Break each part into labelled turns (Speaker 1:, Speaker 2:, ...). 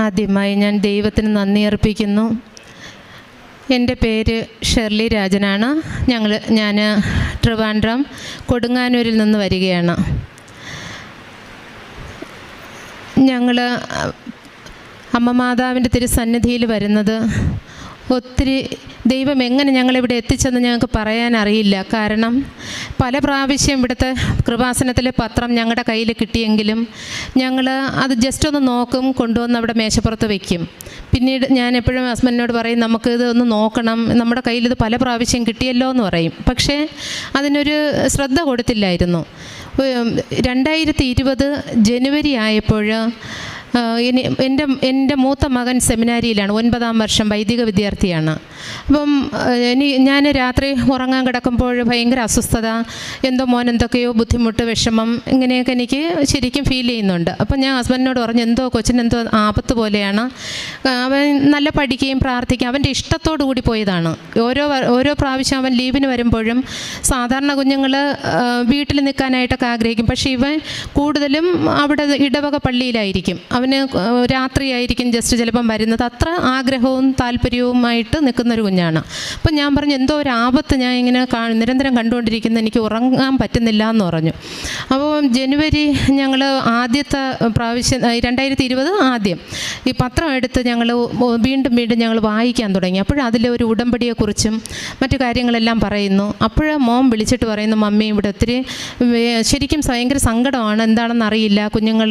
Speaker 1: ആദ്യമായി ഞാൻ ദൈവത്തിന് നന്ദി അർപ്പിക്കുന്നു. എൻ്റെ പേര് ഷെർലി രാജനാണ്. ഞാൻ ട്രിവാൻഡ്രം കൊടുങ്ങാനൂരിൽ നിന്ന് വരികയാണ്. ഞങ്ങൾ അമ്മ മാതാവിൻ്റെ തിരുസന്നിധിയിൽ വരുന്നത് ഒത്തിരി ദൈവം എങ്ങനെ ഞങ്ങളിവിടെ എത്തിച്ചെന്ന് ഞങ്ങൾക്ക് പറയാൻ അറിയില്ല. കാരണം പല പ്രാവശ്യം ഇവിടുത്തെ കൃപാസനത്തിലെ പത്രം ഞങ്ങളുടെ കയ്യിൽ കിട്ടിയെങ്കിലും ഞങ്ങൾ അത് ജസ്റ്റ് ഒന്ന് നോക്കും, കൊണ്ടുവന്ന് അവിടെ മേശപ്പുറത്ത് വയ്ക്കും. പിന്നീട് ഞാൻ എപ്പോഴും ഹസ്ബൻഡിനോട് പറയും, നമുക്കിത് ഒന്ന് നോക്കണം, നമ്മുടെ കയ്യിൽ ഇത് പല പ്രാവശ്യം കിട്ടിയല്ലോ എന്ന് പറയും. പക്ഷേ അതിനൊരു ശ്രദ്ധ കൊടുത്തില്ലായിരുന്നു. 2020 ജനുവരി ആയപ്പോൾ എൻ്റെ മൂത്ത മകൻ സെമിനാരിയിലാണ്, 9ാം വർഷം വൈദിക വിദ്യാർത്ഥിയാണ്. അപ്പം ഞാൻ രാത്രി ഉറങ്ങാൻ കിടക്കുമ്പോൾ ഭയങ്കര അസ്വസ്ഥത, മോൻ എന്തൊക്കെയോ ബുദ്ധിമുട്ട്, വിഷമം, ഇങ്ങനെയൊക്കെ എനിക്ക് ശരിക്കും ഫീൽ ചെയ്യുന്നുണ്ട്. അപ്പം ഞാൻ ഹസ്ബൻഡിനോട് പറഞ്ഞു, കൊച്ചിനെന്തോ ആപത്ത് പോലെയാണ്. അവൻ നല്ല പഠിക്കുകയും പ്രാർത്ഥിക്കുകയും അവൻ്റെ ഇഷ്ടത്തോടു കൂടി പോയതാണ്. ഓരോ പ്രാവശ്യം അവൻ ലീവിന് വരുമ്പോഴും സാധാരണ കുഞ്ഞുങ്ങൾ വീട്ടിൽ നിൽക്കാനായിട്ടൊക്കെ ആഗ്രഹിക്കും, പക്ഷേ ഇവൻ കൂടുതലും അവിടെ ഇടവക പള്ളിയിലായിരിക്കും. അവന് രാത്രിയായിരിക്കും ജസ്റ്റ് ചിലപ്പം വരുന്നത്. അത്ര ആഗ്രഹവും താല്പര്യവുമായിട്ട് നിൽക്കുന്നൊരു കുഞ്ഞാണ്. അപ്പം ഞാൻ പറഞ്ഞു, എന്തോ ഒരു ആപത്ത് ഞാൻ ഇങ്ങനെ നിരന്തരം കണ്ടുകൊണ്ടിരിക്കുന്ന, എനിക്ക് ഉറങ്ങാൻ പറ്റുന്നില്ല എന്ന് പറഞ്ഞു. അപ്പോൾ ജനുവരി ഞങ്ങൾ ആദ്യത്തെ പ്രാവശ്യം 2020 ആദ്യം ഈ പത്രം എടുത്ത് ഞങ്ങൾ വീണ്ടും ഞങ്ങൾ വായിക്കാൻ തുടങ്ങി. അപ്പോഴതിലൊരു ഉടമ്പടിയെക്കുറിച്ചും മറ്റു കാര്യങ്ങളെല്ലാം പറയുന്നു. മോൻ വിളിച്ചിട്ട് പറയുന്നു, മമ്മി ഇവിടെ ഒത്തിരി ശരിക്കും ഭയങ്കര സങ്കടമാണ്, എന്താണെന്ന് അറിയില്ല, കുഞ്ഞുങ്ങൾ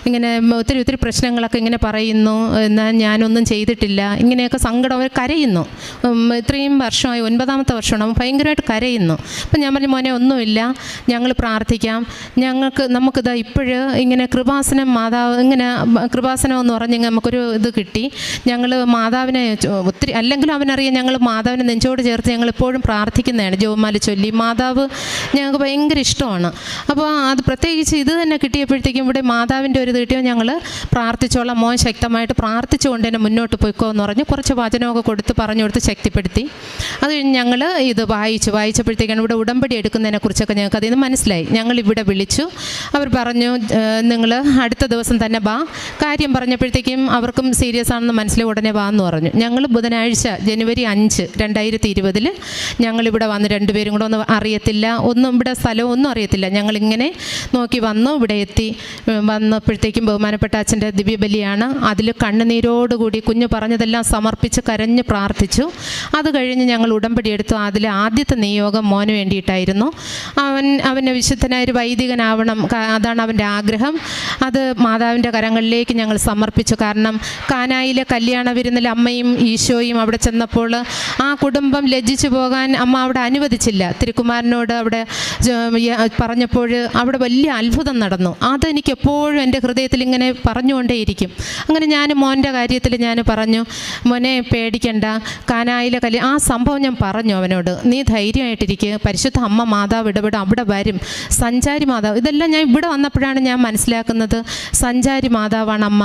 Speaker 1: ഇങ്ങനെ ഒത്തിരി പ്രശ്നങ്ങളൊക്കെ ഇങ്ങനെ പറയുന്നു, എന്നാൽ ഞാനൊന്നും ചെയ്തിട്ടില്ല, ഇങ്ങനെയൊക്കെ സങ്കടം. അവർ കരയുന്നു. ഇത്രയും വർഷമായി, 9ാമത്തെ വർഷമാണ്, അവൻ ഭയങ്കരമായിട്ട് കരയുന്നു. അപ്പം ഞാൻ പറഞ്ഞു, മോനെ ഒന്നുമില്ല, ഞങ്ങൾ പ്രാർത്ഥിക്കാം, നമുക്കിത് ഇപ്പോഴ് ഇങ്ങനെ കൃപാസനം മാതാവ് ഇങ്ങനെ കൃപാസനം എന്ന് പറഞ്ഞ് നമുക്കൊരു ഇത് കിട്ടി. ഞങ്ങൾ മാതാവിനെ ഒത്തിരി, അല്ലെങ്കിലും അവനറിയാം ഞങ്ങൾ മാതാവിനെ നെഞ്ചോട് ചേർത്ത് ഞങ്ങൾ എപ്പോഴും പ്രാർത്ഥിക്കുന്നതാണ്, ജോമാല ചൊല്ലി. മാതാവ് ഞങ്ങൾക്ക് ഭയങ്കര ഇഷ്ടമാണ്. അപ്പോൾ അത് പ്രത്യേകിച്ച് ഇത് തന്നെ കിട്ടിയപ്പോഴത്തേക്കും ഇവിടെ മാതാവിൻ്റെ ഒരു ഇത് കിട്ടിയോ, ഞങ്ങൾ പ്രാർത്ഥിച്ചോളാം, മോൻ ശക്തമായിട്ട് പ്രാർത്ഥിച്ചുകൊണ്ട് തന്നെ മുന്നോട്ട് പോയിക്കോ എന്ന് പറഞ്ഞ് കുറച്ച് വചനമൊക്കെ പറഞ്ഞു കൊടുത്ത് ശക്തിപ്പെടുത്തി. അത് കഴിഞ്ഞ് ഞങ്ങൾ ഇത് വായിച്ചപ്പോഴത്തേക്കാണ് ഇവിടെ ഉടമ്പടി എടുക്കുന്നതിനെക്കുറിച്ചൊക്കെ ഞങ്ങൾക്ക് അതിൽ നിന്ന് മനസ്സിലായി. ഞങ്ങളിവിടെ വിളിച്ചു, അവർ പറഞ്ഞു, നിങ്ങൾ അടുത്ത ദിവസം തന്നെ വാ. കാര്യം പറഞ്ഞപ്പോഴത്തേക്കും അവർക്കും സീരിയസ് ആണെന്ന് മനസ്സിലായി, ഉടനെ വാ എന്ന് പറഞ്ഞു. ഞങ്ങൾ ബുധനാഴ്ച ജനുവരി 5, 2020 ഞങ്ങളിവിടെ വന്ന് രണ്ടുപേരും കൂടെ ഒന്നും അറിയത്തില്ല, ഇവിടെ സ്ഥലമൊന്നും അറിയത്തില്ല. ഞങ്ങളിങ്ങനെ നോക്കി വന്നു, ഇവിടെ എത്തി. വന്നപ്പോഴത്തേക്കും ബഹുമാനപ്പെട്ട അച്ഛൻ്റെ ദിവ്യബലിയാണ്. അതിൽ കണ്ണുനീരോടുകൂടി കുഞ്ഞ് പറഞ്ഞതെല്ലാം സമർപ്പിച്ച് കരഞ്ഞ് പ്രാർത്ഥിച്ചു. അത് കഴിഞ്ഞ് ഞങ്ങൾ ഉടമ്പടി എടുത്തു. അതിൽ ആദ്യത്തെ നിയോഗം മോന് വേണ്ടിയിട്ടായിരുന്നു. അവന് വിശുദ്ധനായൊരു വൈദികനാവണം, അതാണ് അവൻ്റെ ആഗ്രഹം. അത് മാതാവിൻ്റെ കരങ്ങളിലേക്ക് ഞങ്ങൾ സമർപ്പിച്ചു. കാരണം കാനായിലെ കല്യാണ വിരുന്നിൽ അമ്മയും ഈശോയും അവിടെ ചെന്നപ്പോൾ ആ കുടുംബം ലജ്ജിച്ചു പോകാൻ അമ്മ അവിടെ അനുവദിച്ചില്ല. തിരുക്കുമാരനോട് അവിടെ പറഞ്ഞപ്പോൾ അവിടെ വലിയ അത്ഭുതം നടന്നു. അതെനിക്കെപ്പോഴും എൻ്റെ ഹൃദയത്തിൽ ഇങ്ങനെ പറഞ്ഞുകൊണ്ടേയിരിക്കും. അങ്ങനെ ഞാൻ മോൻ്റെ കാര്യത്തിൽ ഞാൻ പറഞ്ഞു, മോനെ പേടിക്കണ്ട, കാനായിലെ ആ സംഭവം ഞാൻ പറഞ്ഞു അവനോട്, നീ ധൈര്യമായിട്ടിരിക്കുക, പരിശുദ്ധ അമ്മ മാതാവ് ഇടപെടും, അവിടെ വരും, സഞ്ചാരി മാതാവ്. ഇതെല്ലാം ഞാൻ ഇവിടെ വന്നപ്പോഴാണ് ഞാൻ മനസ്സിലാക്കുന്നത്, സഞ്ചാരി മാതാവാണ് അമ്മ.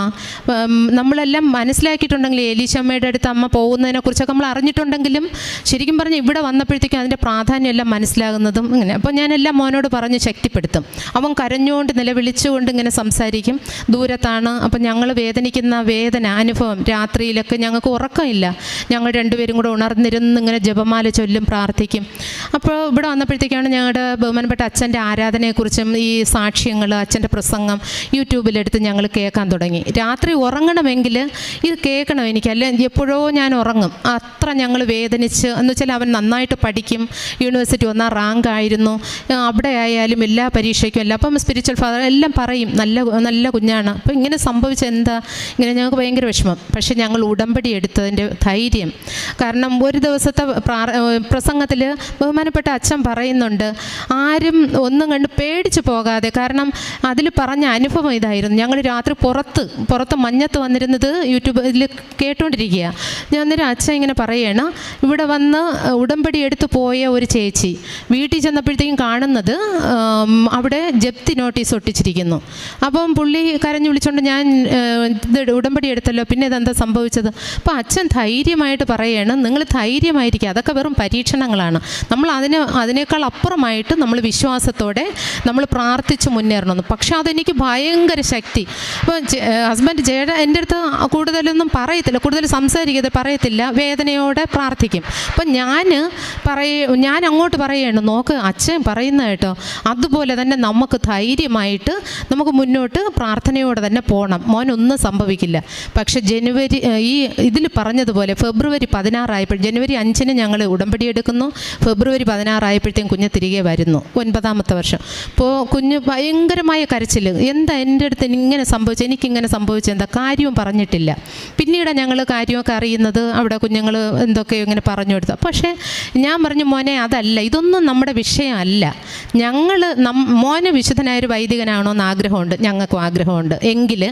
Speaker 1: നമ്മളെല്ലാം മനസ്സിലാക്കിയിട്ടുണ്ടെങ്കിൽ എലീശമ്മയുടെ അടുത്ത് അമ്മ പോകുന്നതിനെക്കുറിച്ചൊക്കെ നമ്മൾ അറിഞ്ഞിട്ടുണ്ടെങ്കിലും ശരിക്കും പറഞ്ഞാൽ ഇവിടെ വന്നപ്പോഴത്തേക്കും അതിൻ്റെ പ്രാധാന്യം എല്ലാം മനസ്സിലാകുന്നതും ഇങ്ങനെ. അപ്പോൾ ഞാനെല്ലാം മോനോട് പറഞ്ഞ് ശക്തിപ്പെടുത്തും. അവൻ കരഞ്ഞുകൊണ്ട് നിലവിളിച്ചുകൊണ്ട് ഇങ്ങനെ സംസാരിക്കും. ദൂരത്താണ്. അപ്പം ഞങ്ങൾ വേദനിക്കുന്ന വേദന അനുഭവം, രാത്രിയിലൊക്കെ ഞങ്ങൾക്ക് ഉറക്കമില്ല, ഞങ്ങൾ രണ്ടുപേരും കൂടെ ഉണർന്നിരുന്ന് ഇങ്ങനെ ജപമാല ചൊല്ലും, പ്രാർത്ഥിക്കും. അപ്പോൾ ഇവിടെ വന്നപ്പോഴത്തേക്കാണ് ഞങ്ങളുടെ ബഹുമാനപ്പെട്ട അച്ഛൻ്റെ ആരാധനയെക്കുറിച്ചും ഈ സാക്ഷ്യങ്ങൾ, അച്ഛൻ്റെ പ്രസംഗം യൂട്യൂബിലെടുത്ത് ഞങ്ങൾ കേൾക്കാൻ തുടങ്ങി. രാത്രി ഉറങ്ങണമെങ്കിൽ ഇത് കേൾക്കണം എനിക്ക്, അല്ലെ എപ്പോഴോ ഞാൻ ഉറങ്ങും. അത്ര ഞങ്ങൾ വേദനിച്ച്, എന്ന് വെച്ചാൽ അവൻ നന്നായിട്ട് പഠിക്കും, യൂണിവേഴ്സിറ്റി 1ാം റാങ്ക് ആയിരുന്നു, അവിടെ ആയാലും എല്ലാ പരീക്ഷയ്ക്കും എല്ലാം. അപ്പം സ്പിരിച്വൽ ഫാദർ എല്ലാം പറയും, നല്ല കുഞ്ഞാണ്. അപ്പോൾ ഇങ്ങനെ സംഭവിച്ച എന്താ, ഇങ്ങനെ ഞങ്ങൾക്ക് ഭയങ്കര വിഷമം. പക്ഷേ ഞങ്ങൾ ഉടമ്പടി എടുത്തതിൻ്റെ ധൈര്യം, കാരണം ഒരു ദിവസത്തെ പ്രസംഗത്തിൽ ബഹുമാനപ്പെട്ട അച്ഛൻ പറയുന്നുണ്ട്, ആരും ഒന്നും കണ്ട് പേടിച്ച് പോകാതെ. കാരണം അതിൽ പറഞ്ഞ അനുഭവം ഇതായിരുന്നു. ഞങ്ങൾ രാത്രി പുറത്ത് മഞ്ഞത്ത് വന്നിരുന്നത് യൂട്യൂബിൽ കേട്ടുകൊണ്ടിരിക്കുക. ഞാൻ അന്നേരം അച്ഛൻ ഇങ്ങനെ പറയണ, ഇവിടെ വന്ന് ഉടമ്പടി എടുത്ത് പോയ ഒരു ചേച്ചി വീട്ടിൽ ചെന്നപ്പോഴത്തേക്കും കാണുന്നത് അവിടെ ജപ്തി നോട്ടീസ് ഒട്ടിച്ചിരിക്കുന്നു. അപ്പം പുള്ളി കരഞ്ഞു വിളിച്ചുകൊണ്ട് ഞാൻ ഇത് ഉടമ്പടി എടുത്തല്ലോ, പിന്നെ ഇതെന്താ സംഭവിച്ചത്? അപ്പോൾ അച്ഛൻ ധൈര്യമായിട്ട് പറയാണ്, നിങ്ങൾ ധൈര്യമായിരിക്കുക, അതൊക്കെ വെറും പരീക്ഷണങ്ങളാണ്. നമ്മൾ അതിനേക്കാൾ അപ്പുറമായിട്ട് നമ്മൾ വിശ്വാസത്തോടെ നമ്മൾ പ്രാർത്ഥിച്ച് മുന്നേറണമെന്ന്. പക്ഷെ അതെനിക്ക് ഭയങ്കര ശക്തി. അപ്പോൾ ഹസ്ബൻഡ് എൻ്റെ അടുത്ത് കൂടുതലൊന്നും പറയത്തില്ല, കൂടുതൽ പറയത്തില്ല, വേദനയോടെ പ്രാർത്ഥിക്കും. അപ്പം ഞാൻ അങ്ങോട്ട് പറയുകയാണ്, നോക്ക് അച്ഛൻ പറയുന്ന കേട്ടോ, അതുപോലെ തന്നെ നമുക്ക് ധൈര്യമായിട്ട് നമുക്ക് മുന്നോട്ട് പ്രാർത്ഥനയോടെ തന്നെ പോകണം, മോനൊന്നും സംഭവിക്കില്ല. പക്ഷെ ഇതിൽ പറഞ്ഞതുപോലെ ഫെബ്രുവരി 16 ആയപ്പോൾ, ജനുവരി 5 ഞങ്ങൾ ഉടമ്പടി എടുക്കുന്നു, ഫെബ്രുവരി 16 ആയപ്പോഴത്തേക്കും കുഞ്ഞ് തിരികെ വരുന്നു, 9ാമത്തെ വർഷം. അപ്പോൾ കുഞ്ഞ് ഭയങ്കരമായ കരച്ചിൽ, എന്താ എൻ്റെ അടുത്ത് എനിക്കിങ്ങനെ സംഭവിച്ചത് എന്താ, കാര്യവും പറഞ്ഞിട്ടില്ല. പിന്നീട് ഞങ്ങൾ കാര്യമൊക്കെ അറിയുന്നത് അവിടെ കുഞ്ഞുങ്ങൾ എന്തൊക്കെയോ ഇങ്ങനെ പറഞ്ഞു കൊടുത്തു. പക്ഷേ ഞാൻ പറഞ്ഞു, മോനെ അതല്ല, ഇതൊന്നും നമ്മുടെ വിഷയമല്ല. മോനെ വിശുദ്ധനായൊരു വൈദികനാണോന്ന് ആഗ്രഹമുണ്ട്, ഞങ്ങൾക്കും ആഗ്രഹമുണ്ട്. എങ്കിൽ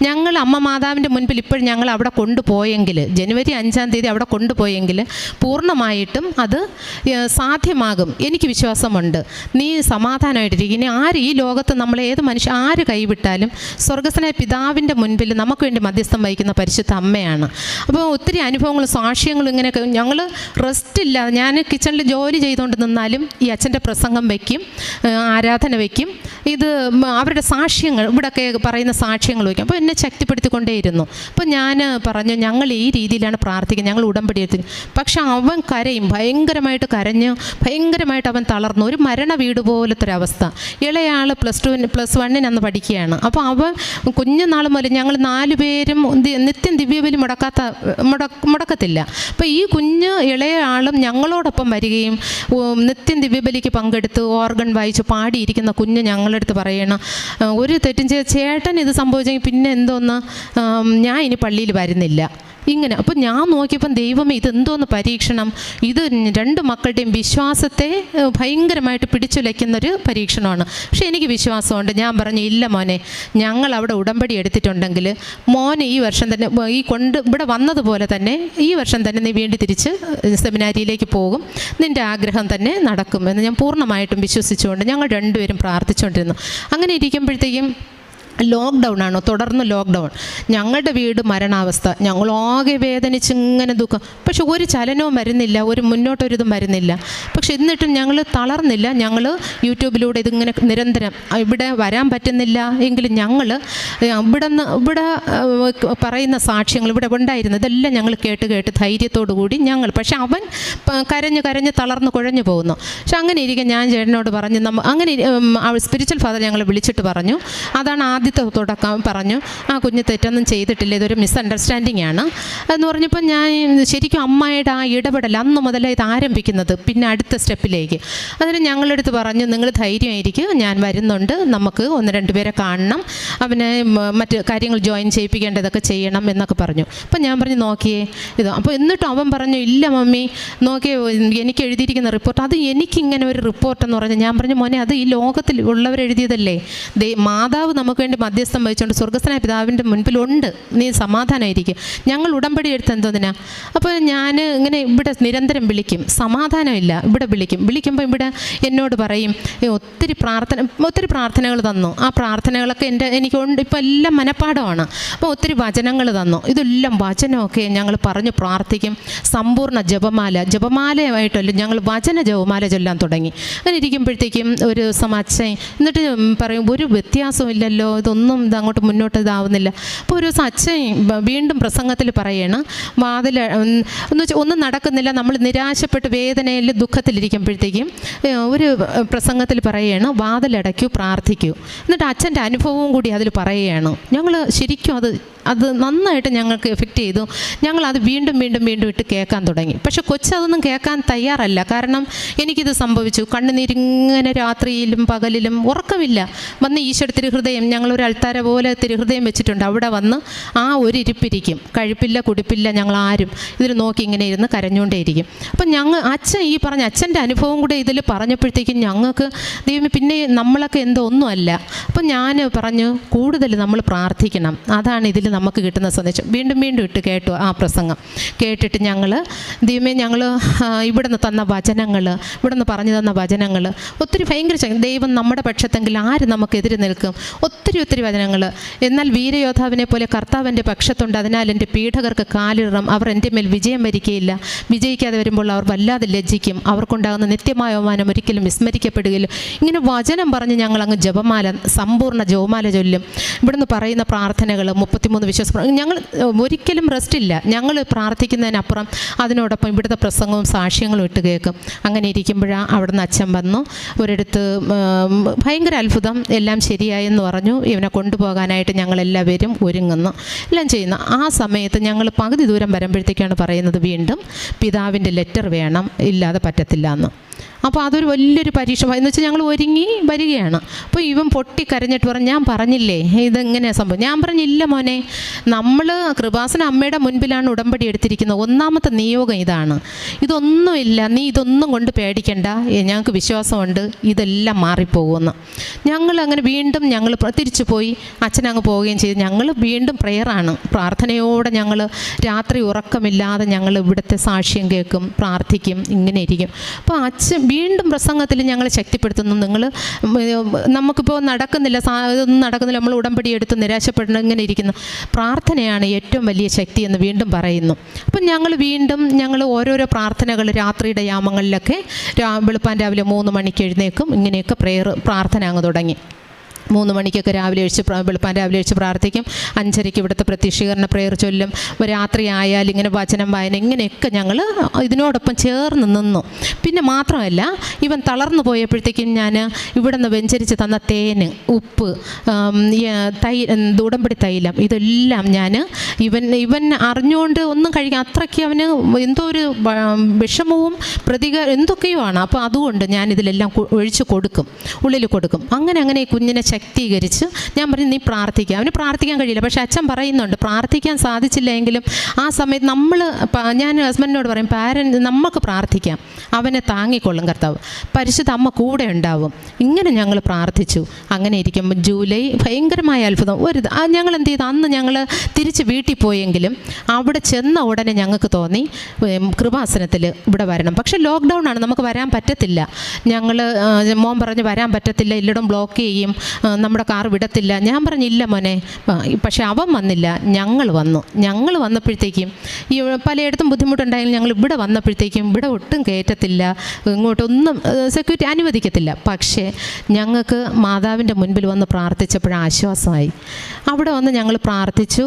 Speaker 1: ഞങ്ങൾ അമ്മ മാതാവിൻ്റെ മുൻപിൽ ഇപ്പോഴും ഞങ്ങൾ അവിടെ കൊണ്ടുപോയെങ്കിൽ, ജനുവരി 5-ാം തീയതി അവിടെ കൊണ്ടുപോയെങ്കിൽ പൂർണ്ണമായിട്ടും അത് സാധ്യമാകും. എനിക്ക് വിശ്വാസമുണ്ട്. നീ സമാധാനമായിട്ടിരിക്കും. ഇനി ഈ ലോകത്ത് ഏത് മനുഷ്യൻ ആര് കൈവിട്ടാലും സ്വർഗ്ഗസ്ഥനായ പിതാവിൻ്റെ മുൻപിൽ നമുക്ക് വേണ്ടി മധ്യസ്ഥം വഹിക്കുന്ന പരിശുദ്ധ അമ്മയാണ്. അപ്പോൾ ഒത്തിരി അനുഭവങ്ങളും സാക്ഷ്യങ്ങളും ഇങ്ങനെയൊക്കെ. ഞങ്ങൾ റെസ്റ്റില്ല, ഞാൻ കിച്ചണിൽ ജോലി ചെയ്തുകൊണ്ട് നിന്നാലും ഈ അച്ഛൻ്റെ പ്രസംഗം വയ്ക്കും, ആരാധന വയ്ക്കും, ഇത് അവരുടെ സാക്ഷ്യങ്ങൾ ഇവിടെയൊക്കെ പറയുന്ന സാക്ഷ്യങ്ങൾ വയ്ക്കും. അപ്പോൾ എന്നെ ശക്തിപ്പെടുത്തിക്കൊണ്ടേയിരുന്നു. അപ്പോൾ ഞാൻ പറഞ്ഞു, ഞങ്ങൾ ഈ രീതിയിലാണ് പ്രാർത്ഥിക്കുന്നത്, ഞങ്ങൾ ഉടമ്പടി എടുത്തു. പക്ഷെ അവൻ കരയും, ഭയങ്കരമായിട്ട് കരഞ്ഞ് ഭയങ്കരമായിട്ട് അവൻ തളർന്നു, ഒരു മരണ വീട് പോലത്തെ ഒരവസ്ഥ. ഇളയാൾ +1 അന്ന് പഠിക്കുകയാണ്. അപ്പോൾ അവൻ കുഞ്ഞുനാൾ മുതൽ ഞങ്ങൾ 4 പേരും നിത്യം ദിവ്യബലി മുടക്കത്തില്ല. അപ്പോൾ ഈ ഇളയ ആളും ഞങ്ങളോടൊപ്പം വരികയും നിത്യം ദിവ്യബലിക്ക് പങ്കെടുത്ത് ഓർഗൻ വായിച്ച് പാടിയിരിക്കുന്ന കുഞ്ഞ് ഞങ്ങളടുത്ത് പറയണം, ഒരു തെറ്റും ചേട്ടൻ ഇത് സംഭവിച്ചെങ്കിൽ പിന്നെ എന്തോന്ന്, ഞാൻ ഇനി പള്ളിയിൽ വരുന്നില്ല ഇങ്ങനെ. അപ്പം ഞാൻ നോക്കിയപ്പം ദൈവമേ, ഇതെന്തോന്ന് പരീക്ഷണം, ഇത് 2 മക്കളുടെയും വിശ്വാസത്തെ ഭയങ്കരമായിട്ട് പിടിച്ചുലയ്ക്കുന്നൊരു പരീക്ഷണമാണ്. പക്ഷേ എനിക്ക് വിശ്വാസമുണ്ട്. ഞാൻ പറഞ്ഞു, ഇല്ല മോനെ, ഞങ്ങൾ അവിടെ ഉടമ്പടി എടുത്തിട്ടുണ്ടെങ്കിൽ മോനെ ഈ വർഷം തന്നെ ഇവിടെ വന്നതുപോലെ തന്നെ ഈ വർഷം തന്നെ നീ വീണ്ടും തിരിച്ച് സെമിനാരിയിലേക്ക് പോകും, നിൻ്റെ ആഗ്രഹം തന്നെ നടക്കും എന്ന് ഞാൻ പൂർണ്ണമായിട്ടും വിശ്വസിച്ചുകൊണ്ട് ഞങ്ങൾ 2 പേരും പ്രാർത്ഥിച്ചുകൊണ്ടിരുന്നു. അങ്ങനെ ഇരിക്കുമ്പോഴത്തേക്കും ലോക്ക്ഡൗൺ തുടർന്ന് ലോക്ക്ഡൗൺ. ഞങ്ങളുടെ വീട് മരണാവസ്ഥ, ഞങ്ങളാകെ വേദനിച്ചിങ്ങനെ ദുഃഖം. പക്ഷെ ഒരു ചലനവും വരുന്നില്ല, ഒരു മുന്നോട്ടൊരിതും വരുന്നില്ല. പക്ഷെ എന്നിട്ടും ഞങ്ങൾ തളർന്നില്ല. ഞങ്ങൾ യൂട്യൂബിലൂടെ ഇതിങ്ങനെ നിരന്തരം, ഇവിടെ വരാൻ പറ്റുന്നില്ല എങ്കിലും ഞങ്ങൾ ഇവിടെ പറയുന്ന സാക്ഷ്യങ്ങൾ ഇവിടെ ഉണ്ടായിരുന്നു, ഇതെല്ലാം ഞങ്ങൾ കേട്ട് ധൈര്യത്തോടു കൂടി ഞങ്ങൾ. പക്ഷെ അവൻ കരഞ്ഞ് തളർന്ന് കുഴഞ്ഞു പോകുന്നു. പക്ഷെ അങ്ങനെ ഇരിക്കും. ഞാൻ ചേട്ടനോട് പറഞ്ഞു, അങ്ങനെ സ്പിരിച്വൽ ഫാദർ ഞങ്ങളെ വിളിച്ചിട്ട് പറഞ്ഞു, അതാണ് ആദ്യത്തെ തുടക്കം. പറഞ്ഞു, ആ കുഞ്ഞ് തെറ്റൊന്നും ചെയ്തിട്ടില്ല, ഇതൊരു മിസ്അണ്ടർസ്റ്റാൻഡിങ് ആണ് എന്ന് പറഞ്ഞപ്പോൾ ഞാൻ ശരിക്കും അമ്മയുടെ ആ ഇടപെടൽ അന്ന് മുതലേ ഇത് ആരംഭിക്കുന്നത്, പിന്നെ അടുത്ത സ്റ്റെപ്പിലേക്ക്. അതിന് ഞങ്ങളെടുത്ത് പറഞ്ഞു, നിങ്ങൾ ധൈര്യമായിരിക്കും, ഞാൻ വരുന്നുണ്ട്, നമുക്ക് 1-2 പേരെ കാണണം, അവനെ മറ്റ് കാര്യങ്ങൾ ജോയിൻ ചെയ്യിപ്പിക്കേണ്ടതൊക്കെ ചെയ്യണം എന്നൊക്കെ പറഞ്ഞു. അപ്പം ഞാൻ പറഞ്ഞു, നോക്കിയേ ഇത്. അപ്പോൾ എന്നിട്ടും അവൻ പറഞ്ഞു, ഇല്ല മമ്മി, നോക്കിയേ എനിക്ക് എഴുതിയിരിക്കുന്ന റിപ്പോർട്ട്, അത് എനിക്കിങ്ങനെ ഒരു റിപ്പോർട്ടെന്ന് പറഞ്ഞു. ഞാൻ പറഞ്ഞു, മോനെ, അത് ഈ ലോകത്തിൽ ഉള്ളവരെഴുതിയതല്ലേ, മാതാവ് നമുക്ക് വേണ്ടി മധ്യസ്ഥം വഹിച്ചുകൊണ്ട് സ്വർഗ്ഗസ്ഥനായ പിതാവിൻ്റെ മുൻപിലുണ്ട്, നീ സമാധാനമായിരിക്കും. ഞങ്ങൾ ഉടമ്പടി എടുത്ത് എന്തോന്നിനാ. അപ്പോൾ ഞാൻ ഇങ്ങനെ ഇവിടെ നിരന്തരം വിളിക്കും, സമാധാനമില്ല, ഇവിടെ വിളിക്കുമ്പോൾ ഇവിടെ എന്നോട് പറയും, ഒത്തിരി പ്രാർത്ഥനകൾ തന്നു, ആ പ്രാർത്ഥനകളൊക്കെ എനിക്കുണ്ട്, ഇപ്പോൾ എല്ലാം മനഃപ്പാഠമാണ്. അപ്പോൾ ഒത്തിരി വചനങ്ങൾ തന്നു, ഇതെല്ലാം വചനമൊക്കെ ഞങ്ങൾ പറഞ്ഞ് പ്രാർത്ഥിക്കും. സമ്പൂർണ്ണ ജപമാലയായിട്ടല്ല, ഞങ്ങൾ വചന ജപമാല ചൊല്ലാൻ തുടങ്ങി. അങ്ങനെ ഇരിക്കുമ്പോഴത്തേക്കും ഒരു ദിവസം അച്ഛൻ എന്നിട്ട് പറയും, ഒരു വ്യത്യാസവും ഇല്ലല്ലോ, ഇതൊന്നും അങ്ങോട്ട് മുന്നോട്ട് ഇതാവുന്നില്ല. അപ്പോൾ ഒരു ദിവസം അച്ഛൻ വീണ്ടും പ്രസംഗത്തിൽ പറയണം, ഒന്നും നടക്കുന്നില്ല, നമ്മൾ നിരാശപ്പെട്ട് വേദനയിൽ ദുഃഖത്തിലിരിക്കുമ്പോഴത്തേക്കും ഒരു പ്രസംഗത്തിൽ പറയുകയാണ്, വാതിലടയ്ക്കൂ, പ്രാർത്ഥിക്കൂ. എന്നിട്ട് അച്ഛൻ്റെ അനുഭവവും കൂടി അതിൽ പറയുകയാണ്. ഞങ്ങൾ ശരിക്കും അത് നന്നായിട്ട് ഞങ്ങൾക്ക് എഫക്റ്റ് ചെയ്തു. ഞങ്ങളത് വീണ്ടും ഇട്ട് കേൾക്കാൻ തുടങ്ങി. പക്ഷെ കൊച്ചതൊന്നും കേൾക്കാൻ തയ്യാറല്ല. കാരണം എനിക്കിത് സംഭവിച്ചു, കണ്ണുനീരിങ്ങനെ രാത്രിയിലും പകലിലും ഉറക്കമില്ല. വന്ന് ഈശോ തിരുഹൃദയം, ഞങ്ങളൊരു അൾത്താര പോലെ തിരുഹൃദയം വെച്ചിട്ടുണ്ട്, അവിടെ വന്ന് ആ ഒരു ഇരിപ്പിരിക്കും, കഴിപ്പില്ല കുടിപ്പില്ല, ഞങ്ങൾ ആരും ഇതിൽ നോക്കി ഇങ്ങനെ ഇരുന്ന് കരഞ്ഞുകൊണ്ടേയിരിക്കും. അപ്പം അച്ഛൻ ഈ പറഞ്ഞ അച്ഛൻ്റെ അനുഭവം കൂടെ ഇതിൽ പറഞ്ഞപ്പോഴത്തേക്കും ഞങ്ങൾക്ക് ദൈവമേ, പിന്നെ നമ്മളൊക്കെ ഒന്നുമല്ല. അപ്പം ഞാൻ പറഞ്ഞു, കൂടുതൽ നമ്മൾ പ്രാർത്ഥിക്കണം, അതാണ് ഇതിൽ നമുക്ക് കിട്ടുന്ന സന്ദേശം. വീണ്ടും വീണ്ടും ഇട്ട് കേട്ടു ആ പ്രസംഗം. കേട്ടിട്ട് ഞങ്ങൾ ഇവിടുന്ന് തന്ന വചനങ്ങൾ, ഇവിടുന്ന് പറഞ്ഞു തന്ന വചനങ്ങൾ ഒത്തിരി ഭയങ്കര ദൈവം നമ്മുടെ പക്ഷത്തെങ്കിൽ ആര് നമുക്കെതിരെ നിൽക്കും? ഒത്തിരി വചനങ്ങൾ. എന്നാൽ വീരയോദ്ധാവിനെ പോലെ കർത്താവിൻ്റെ പക്ഷത്തുണ്ട്, അതിനാൽ എൻ്റെ പീഡകർക്ക് കാലിടണം, അവർ എൻ്റെ മേൽ വിജയം വരികയില്ല. വിജയിക്കാതെ വരുമ്പോൾ അവർ വല്ലാതെ ലജ്ജിക്കും, അവർക്കുണ്ടാകുന്ന നിത്യമായ അവമാനം ഒരിക്കലും വിസ്മരിക്കപ്പെടുകയില്ല. ഇങ്ങനെ വചനം പറഞ്ഞ് ഞങ്ങൾ അങ്ങ് ജപമാല, സമ്പൂർണ്ണ ജപമാല ചൊല്ലും. ഇവിടുന്ന് പറയുന്ന പ്രാർത്ഥനകൾ 33 വിശ്വാസ, ഞങ്ങൾ ഒരിക്കലും റെസ്റ്റില്ല. ഞങ്ങൾ പ്രാർത്ഥിക്കുന്നതിനപ്പുറം അതിനോടൊപ്പം ഇവിടുത്തെ പ്രസംഗവും സാക്ഷ്യങ്ങളും ഇട്ട് കേൾക്കും. അങ്ങനെ ഇരിക്കുമ്പോഴാണ് അവിടുന്ന് അച്ഛൻ വന്നു. ഒരിടത്ത് ഭയങ്കര അത്ഭുതം, എല്ലാം ശരിയായെന്ന് പറഞ്ഞു. ഇവനെ കൊണ്ടുപോകാനായിട്ട് ഞങ്ങളെല്ലാവരും ഒരുങ്ങുന്നു, എല്ലാം ചെയ്യുന്നു. ആ സമയത്ത് ഞങ്ങൾ പകുതി ദൂരം വരുമ്പോഴത്തേക്കാണ് പറയുന്നത് വീണ്ടും പിതാവിൻ്റെ ലെറ്റർ വേണം, ഇല്ലാതെ പറ്റത്തില്ല എന്ന്. അപ്പോൾ അതൊരു വലിയൊരു പരീക്ഷ എന്ന് വെച്ചാൽ ഞങ്ങൾ ഒരുങ്ങി വരികയാണ്. അപ്പോൾ ഇവൻ പൊട്ടിക്കരഞ്ഞിട്ട് പറഞ്ഞു, ഞാൻ പറഞ്ഞില്ലേ ഇതെങ്ങനെയാണ് സംഭവം. ഞാൻ പറഞ്ഞില്ല മോനെ, നമ്മൾ കൃപാസന അമ്മയുടെ മുൻപിലാണ് ഉടമ്പടി എടുത്തിരിക്കുന്നത്. ഒന്നാമത്തെ നിയോഗം ഇതാണ്, ഇതൊന്നുമില്ല, നീ ഇതൊന്നും കൊണ്ട് പേടിക്കണ്ട, ഞങ്ങൾക്ക് വിശ്വാസമുണ്ട് ഇതെല്ലാം മാറിപ്പോകുമെന്ന്. ഞങ്ങൾ അങ്ങനെ വീണ്ടും ഞങ്ങൾ തിരിച്ചു പോയി. അച്ഛനങ്ങ് പോവുകയും ചെയ്തു. ഞങ്ങൾ വീണ്ടും പ്രെയറാണ്, പ്രാർത്ഥനയോടെ ഞങ്ങൾ രാത്രി ഉറക്കമില്ലാതെ ഞങ്ങൾ ഇവിടുത്തെ സാക്ഷ്യം കേൾക്കും, പ്രാർത്ഥിക്കും, ഇങ്ങനെ ഇരിക്കും. അപ്പോൾ അച്ഛൻ വീണ്ടും പ്രസംഗത്തിൽ ഞങ്ങൾ ശക്തിപ്പെടുത്തുന്നു. നമുക്കിപ്പോൾ നടക്കുന്നില്ല, ഇതൊന്നും നടക്കുന്നില്ല, നമ്മൾ ഉടമ്പടി എടുത്ത് നിരാശപ്പെടണം, ഇങ്ങനെ ഇരിക്കുന്നു. പ്രാർത്ഥനയാണ് ഏറ്റവും വലിയ ശക്തി എന്ന് വീണ്ടും പറയുന്നു. അപ്പം ഞങ്ങൾ ഓരോരോ പ്രാർത്ഥനകൾ രാത്രിയുടെ യാമങ്ങളിലൊക്കെ വെളുപ്പാൻ രാവിലെ 3 മണിക്ക് എഴുന്നേക്കും. ഇങ്ങനെയൊക്കെ പ്രാർത്ഥന അങ്ങ് തുടങ്ങി. 3 മണിക്കൊക്കെ വെളുപ്പാൻ രാവിലെ എഴുച്ച് പ്രാർത്ഥിക്കും. 5:30 ഇവിടുത്തെ പ്രത്യക്ഷീകരണ പ്രെയർ ചൊല്ലും. രാത്രി ആയാൽ ഇങ്ങനെ വചനം വായന, ഇങ്ങനെയൊക്കെ ഞങ്ങൾ ഇതിനോടൊപ്പം ചേർന്ന് നിന്നു. പിന്നെ മാത്രമല്ല, ഇവൻ തളർന്നു പോയപ്പോഴത്തേക്കും ഞാൻ ഇവിടെ നിന്ന് വെഞ്ചരിച്ച് തന്ന തേന്, ഉപ്പ്, ഉടമ്പടി തൈലം, ഇതെല്ലാം ഞാൻ ഇവൻ അറിഞ്ഞുകൊണ്ട് ഒന്നും കഴിക്കാൻ, അത്രയ്ക്ക് അവന് എന്തോ ഒരു വിഷമവും എന്തൊക്കെയോ ആണ്. അപ്പോൾ അതുകൊണ്ട് ഞാൻ ഇതിലെല്ലാം ഒഴിച്ച് കൊടുക്കും, ഉള്ളിൽ കൊടുക്കും. അങ്ങനെ കുഞ്ഞിനെ ശക്തീകരിച്ച് ഞാൻ പറഞ്ഞു, നീ പ്രാർത്ഥിക്കുക. അവന് പ്രാർത്ഥിക്കാൻ കഴിയില്ല, പക്ഷെ അച്ഛൻ പറയുന്നുണ്ട് പ്രാർത്ഥിക്കാൻ സാധിച്ചില്ലെങ്കിലും ആ സമയത്ത് ഞാൻ ഹസ്ബൻഡിനോട് പറയും, നമുക്ക് പ്രാർത്ഥിക്കാം, അവനെ താങ്ങിക്കൊള്ളും കർത്താവ്, പരിശുദ്ധ അമ്മ കൂടെ ഉണ്ടാവും. ഇങ്ങനെ ഞങ്ങൾ പ്രാർത്ഥിച്ചു. അങ്ങനെ ഇരിക്കുമ്പോൾ ജൂലൈ ഭയങ്കരമായ അത്ഭുതം. ഞങ്ങൾ എന്ത് ചെയ്തു, അന്ന് ഞങ്ങൾ തിരിച്ച് വീട്ടിൽ പോയെങ്കിലും അവിടെ ചെന്ന ഉടനെ ഞങ്ങൾക്ക് തോന്നി കൃപാസനത്തിൽ ഇവിടെ വരണം. പക്ഷേ ലോക്ക്ഡൗൺ ആണ്, നമുക്ക് വരാൻ പറ്റത്തില്ല. മോൻ പറഞ്ഞ് വരാൻ പറ്റത്തില്ല, എല്ലായിടും ബ്ലോക്ക് ചെയ്യും, നമ്മുടെ കാർ വിടത്തില്ല. ഞാൻ പറഞ്ഞില്ല മോനെ. പക്ഷെ അവൻ വന്നില്ല, ഞങ്ങൾ വന്നപ്പോഴത്തേക്കും ഈ പലയിടത്തും ബുദ്ധിമുട്ടുണ്ടായെങ്കിലും ഞങ്ങൾ ഇവിടെ വന്നപ്പോഴത്തേക്കും ഇവിടെ ഒട്ടും കയറ്റത്തില്ല, ഇങ്ങോട്ടൊന്നും സെക്യൂരിറ്റി അനുവദിക്കത്തില്ല. പക്ഷേ ഞങ്ങൾക്ക് മാതാവിൻ്റെ മുൻപിൽ വന്ന് പ്രാർത്ഥിച്ചപ്പോഴും ആശ്വാസമായി. അവിടെ വന്ന് ഞങ്ങൾ പ്രാർത്ഥിച്ചു.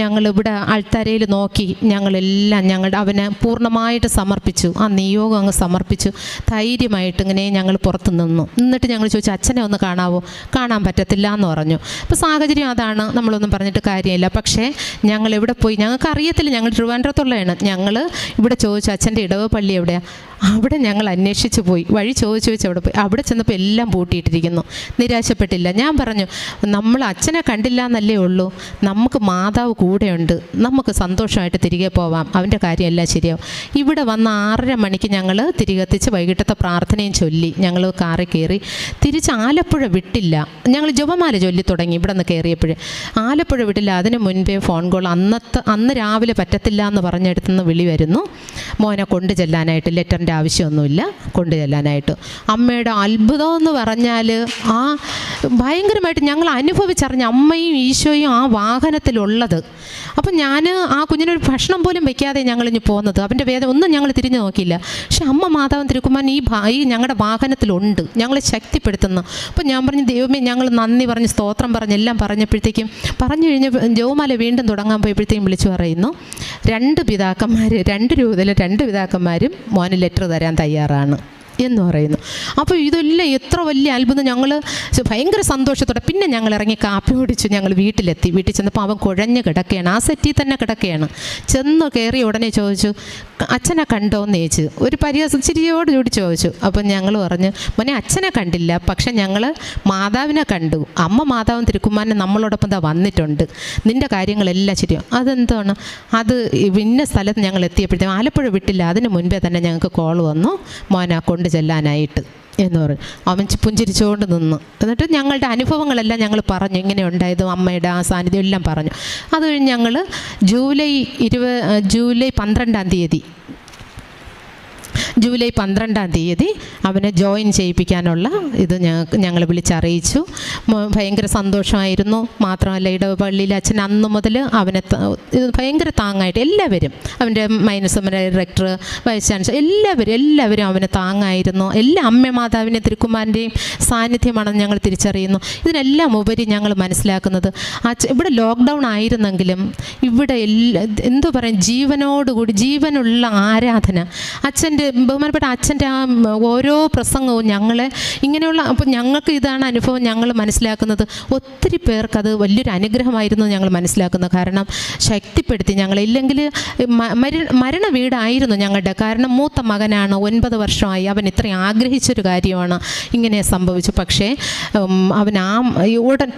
Speaker 1: ഞങ്ങളിവിടെ അൾത്താരയിൽ നോക്കി ഞങ്ങളെല്ലാം അവനെ പൂർണ്ണമായിട്ട് സമർപ്പിച്ചു. ആ നിയോഗം അങ്ങ് സമർപ്പിച്ചു. ധൈര്യമായിട്ട് ഇങ്ങനെ ഞങ്ങൾ പുറത്ത് നിന്നിട്ട് ഞങ്ങൾ ചോദിച്ചു, അച്ഛനെ ഒന്ന് കാണാവോ? കാണാൻ പറ്റത്തില്ല എന്ന് പറഞ്ഞു. അപ്പോൾ സാഹചര്യം അതാണ്, നമ്മളൊന്നും പറഞ്ഞിട്ട് കാര്യമില്ല. പക്ഷേ ഞങ്ങൾ എവിടെ പോയി, ഞങ്ങൾക്ക് അറിയത്തില്ല, ഞങ്ങൾ ട്രിവാൻഡ്രത്തുള്ളതാണ്. ഞങ്ങൾ ഇവിടെ ചോദിച്ചു, അച്ഛൻ്റെ ഇടവ പള്ളി എവിടെയാണ്? അവിടെ ഞങ്ങൾ അന്വേഷിച്ച് പോയി, വഴി ചോദിച്ച് അവിടെ പോയി. അവിടെ ചെന്നപ്പോൾ എല്ലാം പൂട്ടിയിട്ടിരിക്കുന്നു. നിരാശപ്പെട്ടില്ല. ഞാൻ പറഞ്ഞു, നമ്മൾ അച്ഛനെ കണ്ടില്ല എന്നല്ലേ ഉള്ളൂ, നമുക്ക് മാതാവ് കൂടെയുണ്ട്, നമുക്ക് സന്തോഷമായിട്ട് തിരികെ പോവാം, അവൻ്റെ കാര്യം എല്ലാം ശരിയാവും. ഇവിടെ വന്ന് 6:30 മണിക്ക് ഞങ്ങൾ തിരികെത്തിച്ച് വൈകിട്ടത്തെ പ്രാർത്ഥനയും ചൊല്ലി ഞങ്ങൾ കാറിൽ കയറി. തിരിച്ച് ആലപ്പുഴ വിട്ടില്ല. ഞങ്ങൾ ജപമാല ചൊല്ലി തുടങ്ങി. ഇവിടെ നിന്ന് കയറിയപ്പോഴേ ആലപ്പുഴ വിട്ടില്ല. അതിന് മുൻപേ ഫോൺ കോൾ, അന്ന് രാവിലെ പറ്റത്തില്ല എന്ന് പറഞ്ഞെടുത്തുനിന്ന് വിളി വരുന്നു, മോനെ കൊണ്ടു ചെല്ലാനായിട്ട്. ലെറ്ററിൻ്റെ ആവശ്യമൊന്നുമില്ല, കൊണ്ടു ചെല്ലാനായിട്ട്. അമ്മയുടെ അത്ഭുതം എന്ന് പറഞ്ഞാൽ ഭയങ്കരമായിട്ട് ഞങ്ങൾ അനുഭവിച്ചറിഞ്ഞ അമ്മയും ഈശോയും ആ വാഹനത്തിലുള്ളത്. അപ്പം ഞാൻ ആ കുഞ്ഞിനൊരു ഭക്ഷണം പോലും വെക്കാതെ ഞങ്ങളിഞ്ഞ് പോകുന്നത്. അവൻ്റെ വേദന ഒന്നും ഞങ്ങൾ തിരിഞ്ഞു നോക്കിയില്ല. പക്ഷെ അമ്മ മാതാവൻ തിരുക്കുമാരൻ ഈ ഞങ്ങളുടെ വാഹനത്തിലുണ്ട്, ഞങ്ങളെ ശക്തിപ്പെടുത്തുന്നു. അപ്പം ഞാൻ പറഞ്ഞു, ദൈവമേ, ഞങ്ങൾ നന്ദി പറഞ്ഞ് സ്തോത്രം പറഞ്ഞ് എല്ലാം പറഞ്ഞു കഴിഞ്ഞ് ജപമാല വീണ്ടും തുടങ്ങാൻ പോയപ്പോഴത്തേക്കും വിളിച്ചു പറയുന്നു, 2 പിതാക്കന്മാരും മോന് ലെറ്റർ തരാൻ തയ്യാറാണ് എന്ന് പറയുന്നു. അപ്പോൾ ഇതെല്ലാം എത്ര വലിയ അത്ഭുതം. ഞങ്ങൾ ഭയങ്കര സന്തോഷത്തോടെ പിന്നെ ഞങ്ങൾ ഇറങ്ങി കാപ്പി കുടിച്ചു. ഞങ്ങൾ വീട്ടിലെത്തി. വീട്ടിൽ ചെന്നപ്പോൾ അവൻ കുഴഞ്ഞ് കിടക്കുകയാണ്, ആ സെറ്റിൽ തന്നെ കിടക്കുകയാണ്. ചെന്ന് കയറി ഉടനെ ചോദിച്ചു, അച്ഛനെ കണ്ടോയെന്ന് ചോദിച്ചു. ഒരു ചിരിയോട് കൂടി ചോദിച്ചു. അപ്പം ഞങ്ങൾ പറഞ്ഞു, മോനെ അച്ഛനെ കണ്ടില്ല, പക്ഷെ ഞങ്ങൾ മാതാവിനെ കണ്ടു. അമ്മ മാതാവും തിരുക്കുമാരനെ നമ്മളോടൊപ്പം വന്നിട്ടുണ്ട്, നിൻ്റെ കാര്യങ്ങളെല്ലാം ശരിയാവും. അതെന്താണ്? അത് ഇന്ന സ്ഥലത്ത് ഞങ്ങൾ എത്തിയപ്പോഴത്തേക്കും ആലപ്പുഴ വിട്ടില്ല, അതിന് മുൻപേ തന്നെ ഞങ്ങൾക്ക് കോൾ വന്നു, മോനെ കൊണ്ട് ചെല്ലാനായിട്ട്. എന്ന് പറഞ്ഞു. അവൻ പുഞ്ചിരിച്ചുകൊണ്ട് നിന്നു. എന്നിട്ട് ഞങ്ങളുടെ അനുഭവങ്ങളെല്ലാം ഞങ്ങൾ പറഞ്ഞു, ഇങ്ങനെ ഉണ്ടായതും അമ്മയുടെ ആ സാന്നിധ്യം എല്ലാം പറഞ്ഞു. അത് കഴിഞ്ഞ് ഞങ്ങൾ ജൂലൈ 12 തീയതി അവനെ ജോയിൻ ചെയ്യിപ്പിക്കാനുള്ള ഇത് ഞങ്ങൾ വിളിച്ചറിയിച്ചു. ഭയങ്കര സന്തോഷമായിരുന്നു. മാത്രമല്ല ഇടവപള്ളിയിൽ അച്ഛൻ അന്ന് മുതൽ അവനെ ഭയങ്കര താങ്ങായിട്ട് എല്ലാവരും, അവൻ്റെ മൈനസ് ഡയറക്ടർ, വൈസ് ചാൻസലർ, എല്ലാവരും അവന് താങ്ങായിരുന്നു. എല്ലാ അമ്മ മാതാവിൻ്റെ തിരുക്കുമാരൻ്റെയും സാന്നിധ്യമാണെന്ന് ഞങ്ങൾ തിരിച്ചറിയുന്നു. ഇതിനെല്ലാം ഉപരി ഞങ്ങൾ മനസ്സിലാക്കുന്നത് ഇവിടെ ലോക്ക്ഡൗൺ ആയിരുന്നെങ്കിലും ഇവിടെ എന്തോ പറയും, ജീവനുള്ള ആരാധന. അച്ഛൻ്റെ ബഹുമാനപ്പെട്ട അച്ഛൻ്റെ ആ ഓരോ പ്രസംഗവും ഞങ്ങളെ ഇങ്ങനെയുള്ള, അപ്പോൾ ഞങ്ങൾക്ക് ഇതാണ് അനുഭവം. ഞങ്ങൾ മനസ്സിലാക്കുന്നത് ഒത്തിരി പേർക്കത് വലിയൊരു അനുഗ്രഹമായിരുന്നു ഞങ്ങൾ മനസ്സിലാക്കുന്നത്. കാരണം ശക്തിപ്പെടുത്തി ഞങ്ങൾ. ഇല്ലെങ്കിൽ മരണ വീടായിരുന്നു ഞങ്ങളുടെ. കാരണം മൂത്ത മകനാണ്, 9 വർഷമായി. അവൻ ഇത്രയും ആഗ്രഹിച്ചൊരു കാര്യമാണ് ഇങ്ങനെ സംഭവിച്ചു. പക്ഷേ അവൻ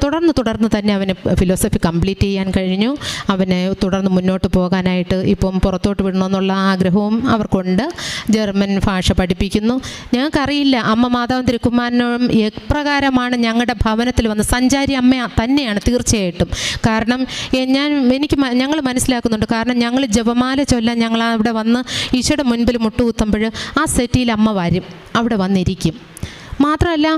Speaker 1: തുടർന്ന് തന്നെ അവന് ഫിലോസഫി കംപ്ലീറ്റ് ചെയ്യാൻ കഴിഞ്ഞു. അവന് തുടർന്ന് മുന്നോട്ട് പോകാനായിട്ട് ഇപ്പം പുറത്തോട്ട് വിടണമെന്നുള്ള ആഗ്രഹവും അവർക്കുണ്ട്. ജർമ്മൻ ഭാഷ പഠിപ്പിക്കുന്നു. ഞങ്ങൾക്കറിയില്ല അമ്മ മാതാവും തിരുക്കുമാരനും എപ്രകാരമാണ് ഞങ്ങളുടെ ഭവനത്തിൽ വന്ന് സഞ്ചാരി അമ്മ തന്നെയാണ് തീർച്ചയായിട്ടും. കാരണം ഞങ്ങൾ മനസ്സിലാക്കുന്നുണ്ട്. കാരണം ഞങ്ങൾ ജപമാല ചൊല്ലാൻ ഞങ്ങൾ അവിടെ വന്ന് ഈശോയുടെ മുൻപിൽ മുട്ടുകുത്തുമ്പോൾ ആ സെറ്റിയിൽ അമ്മ വരും, അവിടെ വന്നിരിക്കും. മാത്രമല്ല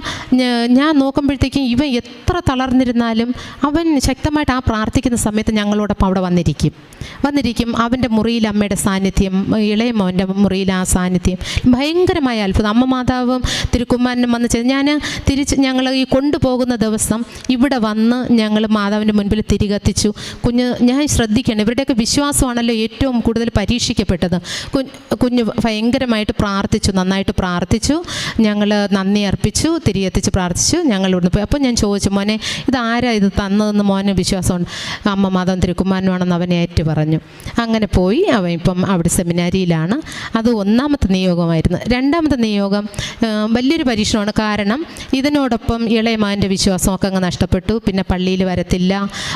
Speaker 1: ഞാൻ നോക്കുമ്പോഴത്തേക്കും ഇവൻ എത്ര തളർന്നിരുന്നാലും അവൻ ശക്തമായിട്ട് ആ പ്രാർത്ഥിക്കുന്ന സമയത്ത് ഞങ്ങളോടൊപ്പം അവിടെ വന്നിരിക്കും. അവൻ്റെ മുറിയിൽ അമ്മയുടെ സാന്നിധ്യം, ഇളയ മോൻ്റെ മുറിയിൽ ആ സാന്നിധ്യം ഭയങ്കരമായ അത്ഭുതം. അമ്മ മാതാവും തിരുക്കുമാരനും വന്ന് ഞങ്ങൾ ഈ കൊണ്ടുപോകുന്ന ദിവസം ഇവിടെ വന്ന് ഞങ്ങൾ മാതാവിൻ്റെ മുൻപിൽ തിരികത്തിച്ചു. ഞാൻ ശ്രദ്ധിക്കണം, ഇവരുടെയൊക്കെ വിശ്വാസമാണല്ലോ ഏറ്റവും കൂടുതൽ പരീക്ഷിക്കപ്പെട്ടത്. കുഞ്ഞ് ഭയങ്കരമായിട്ട് പ്രാർത്ഥിച്ചു, നന്നായിട്ട് പ്രാർത്ഥിച്ചു. ഞങ്ങൾ നന്ദി അർപ്പിച്ചു, തിരികെത്തിച്ച് പ്രാർത്ഥിച്ചു. ഞങ്ങൾ ഇവിടുന്ന് പോയി. അപ്പോൾ ഞാൻ ചോദിച്ചു, മോനെ ഇതാരാ ഇത് തന്നതെന്ന് മോനെ വിശ്വാസമുണ്ട്. അമ്മ മാതാവും തിരുക്കുമാരനുമാണെന്ന് അവനെ ഏറ്റു പറഞ്ഞു. അങ്ങനെ പോയി. അവൻ ഇപ്പം അവിടെ സെമിനാരിയിലാണ്. അത് 1ാമത്തെ നിയോഗമായിരുന്നു. 2ാമത്തെ നിയോഗം വലിയൊരു പരീക്ഷണമാണ്. കാരണം ഇതിനോടൊപ്പം ഇളയമാൻ്റെ വിശ്വാസമൊക്കെ അങ്ങ് നഷ്ടപ്പെട്ടു. പിന്നെ പള്ളിയിൽ വരത്തില്ല,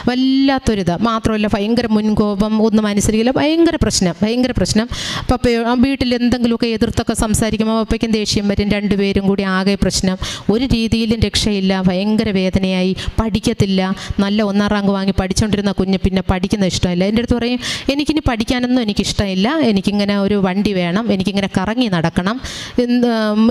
Speaker 1: വല്ലാത്തൊരിത്. മാത്രമല്ല ഭയങ്കര മുൻകോപം, ഒന്നും അനുസരിക്കില്ല, ഭയങ്കര പ്രശ്നം. പപ്പ വീട്ടിൽ എന്തെങ്കിലുമൊക്കെ എതിർത്തൊക്കെ സംസാരിക്കുമ്പോൾ പപ്പയ്ക്കും ദേഷ്യം വരും. 2 പേരും കൂടി ആകെ പ്രശ്നം. ഒരു രീതിയിലും രക്ഷയില്ല. ഭയങ്കര വേദനയായി. പഠിക്കത്തില്ല. നല്ല 1ാം റാങ്ക് വാങ്ങി പഠിച്ചുകൊണ്ടിരുന്ന കുഞ്ഞ് പിന്നെ പഠിക്കുന്നത് ഇഷ്ടമില്ല. എൻ്റെ അടുത്ത് പറയും, എനിക്കിനി പഠിക്കാനൊന്നും എനിക്കിഷ്ടമില്ല, എനിക്കിങ്ങനെ ഒരു വണ്ടി വേണം, എനിക്കിങ്ങനെ കറങ്ങി നടക്കണം,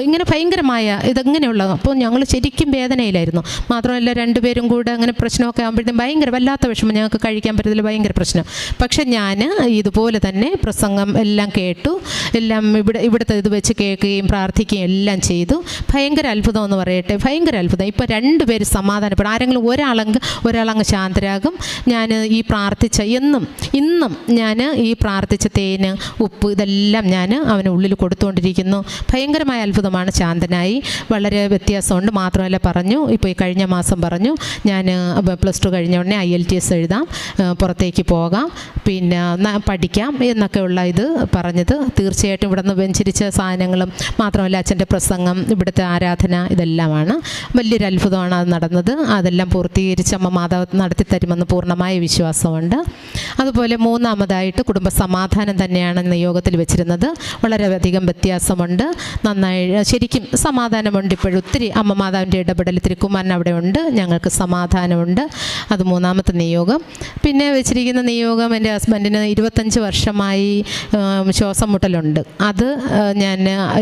Speaker 1: ഇങ്ങനെ ഭയങ്കരമായ ഇതെങ്ങനെയുള്ളത്. അപ്പോൾ ഞങ്ങൾ ശരിക്കും വേദനയിലായിരുന്നു. മാത്രമല്ല 2 പേരും കൂടെ അങ്ങനെ പ്രശ്നമൊക്കെ ആകുമ്പോഴത്തേക്കും ഭയങ്കര വല്ലാത്ത വിഷമം. ഞങ്ങൾക്ക് കഴിക്കാൻ പറ്റത്തില്ല, ഭയങ്കര പ്രശ്നം. പക്ഷെ ഞാൻ ഇതുപോലെ തന്നെ പ്രസംഗം എല്ലാം കേട്ടു, എല്ലാം ഇവിടുത്തെ ഇത് വെച്ച് കേൾക്കുകയും പ്രാർത്ഥിക്കുകയും എല്ലാം ചെയ്തു. ഭയങ്കര അത്ഭുതം എന്ന് പറയട്ടെ, ഭയങ്കര അത്ഭുതം. ഇപ്പോൾ 2 പേര് സമാധാനപ്പെടും. ആരെങ്കിലും ഒരാളങ്ങ് ശാന്തരാകും. ഞാൻ ഈ പ്രാർത്ഥിച്ച ഇന്നും ഞാൻ ഈ പ്രാർത്ഥിച്ച തേന്, ഉപ്പ്, ഇതെല്ലാം ഞാൻ അവന് ഉള്ളിൽ കൊടുത്തുകൊണ്ടിരിക്കുന്നു. ഭയങ്കരമായ അത്ഭുതമാണ്. ശാന്തനായി. വളരെ വ്യത്യാസമുണ്ട്. മാത്രമല്ല പറഞ്ഞു, ഇപ്പോൾ ഈ കഴിഞ്ഞ മാസം പറഞ്ഞു, ഞാൻ +2 കഴിഞ്ഞ ഉടനെ IELTS എഴുതാം, പുറത്തേക്ക് പോകാം, പിന്നെ പഠിക്കാം എന്നൊക്കെയുള്ള ഇത് പറഞ്ഞത്. തീർച്ചയായിട്ടും ഇവിടെ നിന്ന് വെഞ്ചരിച്ച സാധനങ്ങളും മാത്രമല്ല അച്ഛൻ്റെ പ്രസംഗം, ഇവിടുത്തെ ആരാധന, ഇതെല്ലാമാണ്. വലിയൊരു അത്ഭുതമാണ് അത് നടന്നത്. അതെല്ലാം പൂർത്തീകരിച്ച് അമ്മ മാതാവ് നടത്തി തരുമെന്ന് പൂർണ്ണമായ വിശ്വാസമുണ്ട്. അതുപോലെ 3ാമതായിട്ട് കുടുംബ സമാധാനം തന്നെയാണ് നിയോഗത്തിൽ വെച്ചിരുന്നത്. വളരെയധികം വ്യത്യാസമുണ്ട്. നന്നായി ശരിക്കും സമാധാനമുണ്ട്. ഇപ്പോഴും ഒത്തിരി അമ്മ മാതാവിൻ്റെ ഇടപെടൽ, തിരുക്കുമാരൻ അവിടെ ഉണ്ട്, ഞങ്ങൾക്ക് സമാധാനമുണ്ട്. അത് 3ാമത്തെ നിയോഗം. പിന്നെ വെച്ചിരിക്കുന്ന നിയോഗം, എൻ്റെ ഹസ്ബൻഡിന് 25 വർഷമായി ശ്വാസം മുട്ടലുണ്ട്. അത് ഞാൻ